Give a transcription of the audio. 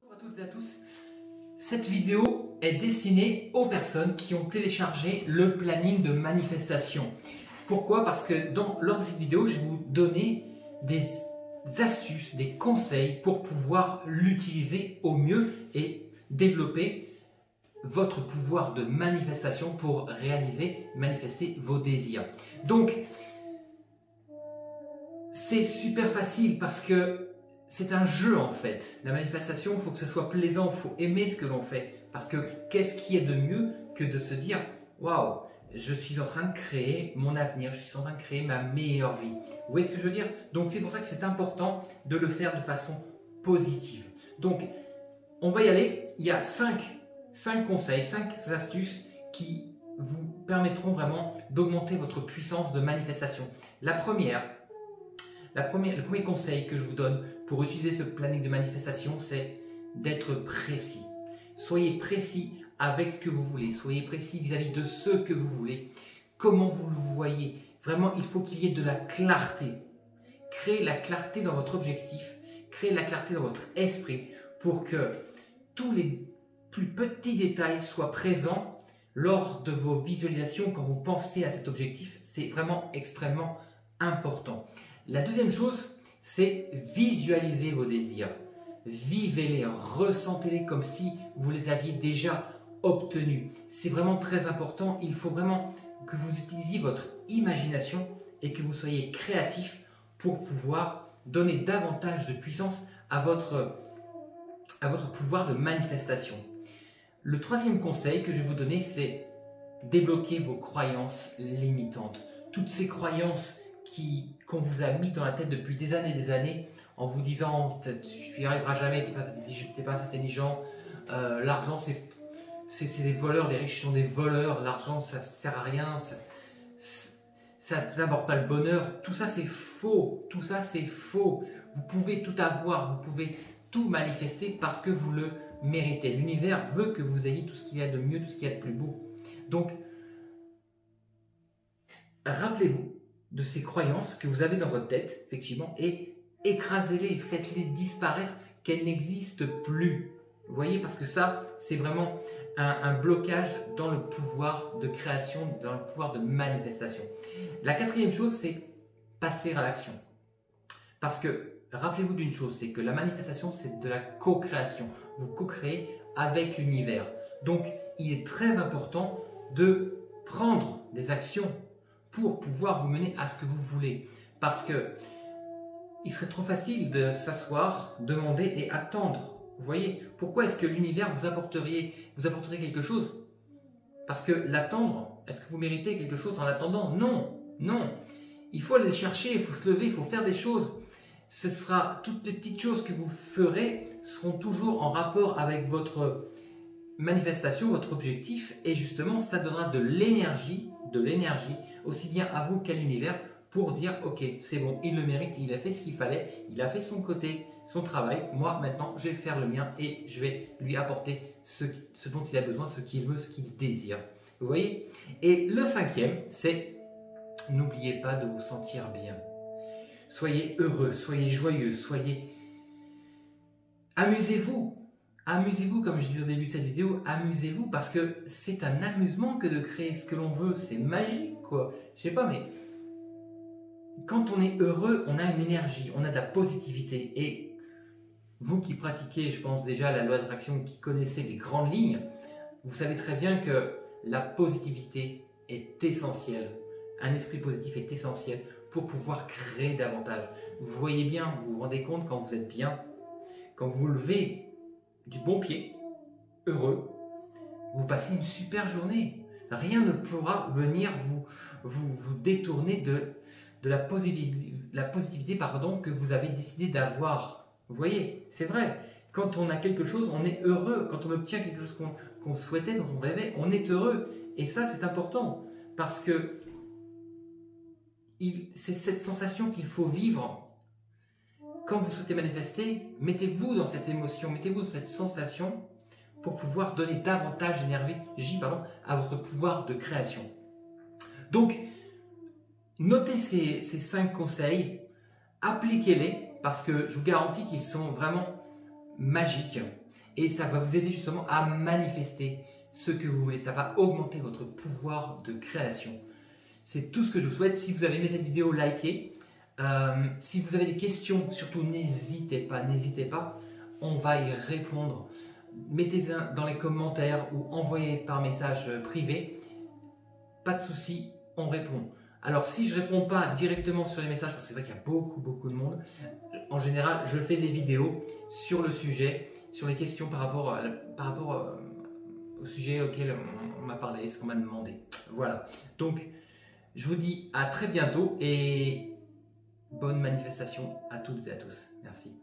Bonjour à toutes et à tous. Cette vidéo est destinée aux personnes qui ont téléchargé le planning de manifestation. Pourquoi? Parce que lors de cette vidéo, je vais vous donner des astuces, des conseils pour pouvoir l'utiliser au mieux et développer votre pouvoir de manifestation pour manifester vos désirs. Donc, c'est super facile parce que c'est un jeu en fait. La manifestation, il faut que ce soit plaisant, il faut aimer ce que l'on fait. Parce que qu'est-ce qui est de mieux que de se dire « Waouh, je suis en train de créer mon avenir, je suis en train de créer ma meilleure vie. » Vous voyez ce que je veux dire? Donc c'est pour ça que c'est important de le faire de façon positive. Donc on va y aller. Il y a 5 conseils, 5 astuces qui vous permettront vraiment d'augmenter votre puissance de manifestation. Le premier conseil que je vous donne pour utiliser ce planning de manifestation, c'est d'être précis. Soyez précis avec ce que vous voulez, soyez précis vis-à-vis de ce que vous voulez, comment vous le voyez. Vraiment, il faut qu'il y ait de la clarté. Créez la clarté dans votre objectif, créez la clarté dans votre esprit pour que tous les plus petits détails soient présents lors de vos visualisations quand vous pensez à cet objectif. C'est vraiment extrêmement important. La deuxième chose, c'est visualiser vos désirs. Vivez-les, ressentez-les comme si vous les aviez déjà obtenus. C'est vraiment très important. Il faut vraiment que vous utilisiez votre imagination et que vous soyez créatif pour pouvoir donner davantage de puissance à votre pouvoir de manifestation. Le troisième conseil que je vais vous donner, c'est débloquer vos croyances limitantes. Toutes ces croyances qu'on vous a mis dans la tête depuis des années en vous disant tu n'y arriveras jamais, tu n'es pas intelligent, l'argent c'est des voleurs, les riches sont des voleurs, l'argent ça ne sert à rien, ça n'apporte pas le bonheur, tout ça c'est faux, tout ça c'est faux. Vous pouvez tout avoir, vous pouvez tout manifester parce que vous le méritez. L'univers veut que vous ayez tout ce qu'il y a de mieux, tout ce qu'il y a de plus beau. Donc, rappelez-vous de ces croyances que vous avez dans votre tête, effectivement, et écrasez-les, faites-les disparaître, qu'elles n'existent plus. Vous voyez, parce que ça, c'est vraiment un blocage dans le pouvoir de création, dans le pouvoir de manifestation. La quatrième chose, c'est passer à l'action. Parce que, rappelez-vous d'une chose, c'est que la manifestation, c'est de la co-création. Vous co-créez avec l'univers. Donc, il est très important de prendre des actions pour pouvoir vous mener à ce que vous voulez. Parce que il serait trop facile de s'asseoir, demander et attendre. Vous voyez, pourquoi est-ce que l'univers vous apporterait quelque chose? Parce que l'attendre, est-ce que vous méritez quelque chose en attendant? Non, non. Il faut aller le chercher, il faut se lever, il faut faire des choses. Toutes les petites choses que vous ferez seront toujours en rapport avec votre manifestation, votre objectif, et justement, ça donnera de l'énergie, aussi bien à vous qu'à l'univers, pour dire ok, c'est bon, il le mérite, il a fait ce qu'il fallait, il a fait son côté, son travail, moi maintenant je vais faire le mien et je vais lui apporter ce dont il a besoin, ce qu'il veut, ce qu'il désire. Vous voyez? Et le cinquième, c'est n'oubliez pas de vous sentir bien. Soyez heureux, soyez joyeux, amusez-vous. Amusez-vous, comme je disais au début de cette vidéo, amusez-vous parce que c'est un amusement que de créer ce que l'on veut, c'est magique quoi. Je sais pas, mais quand on est heureux, on a une énergie, on a de la positivité. Et vous qui pratiquez, je pense déjà la loi d'attraction, qui connaissez les grandes lignes, vous savez très bien que la positivité est essentielle. Un esprit positif est essentiel pour pouvoir créer davantage. Vous voyez bien, vous vous rendez compte quand vous êtes bien, quand vous levez du bon pied, heureux, vous passez une super journée. Rien ne pourra venir vous détourner de la positivité que vous avez décidé d'avoir. Vous voyez, c'est vrai. Quand on a quelque chose, on est heureux. Quand on obtient quelque chose qu'on souhaitait, dont on rêvait, on est heureux. Et ça, c'est important. Parce que c'est cette sensation qu'il faut vivre. Quand vous souhaitez manifester, mettez-vous dans cette émotion, mettez-vous dans cette sensation pour pouvoir donner davantage d'énergie à votre pouvoir de création. Donc, notez ces 5 conseils, appliquez-les parce que je vous garantis qu'ils sont vraiment magiques et ça va vous aider justement à manifester ce que vous voulez. Ça va augmenter votre pouvoir de création. C'est tout ce que je vous souhaite. Si vous avez aimé cette vidéo, likez. Si vous avez des questions, surtout n'hésitez pas. On va y répondre. Mettez-les dans les commentaires ou envoyez par message privé. Pas de souci, on répond. Alors si je ne réponds pas directement sur les messages, parce que c'est vrai qu'il y a beaucoup de monde, en général je fais des vidéos sur le sujet, sur les questions par rapport au sujet auquel on m'a parlé, ce qu'on m'a demandé. Voilà, donc je vous dis à très bientôt et bonne manifestation à toutes et à tous. Merci.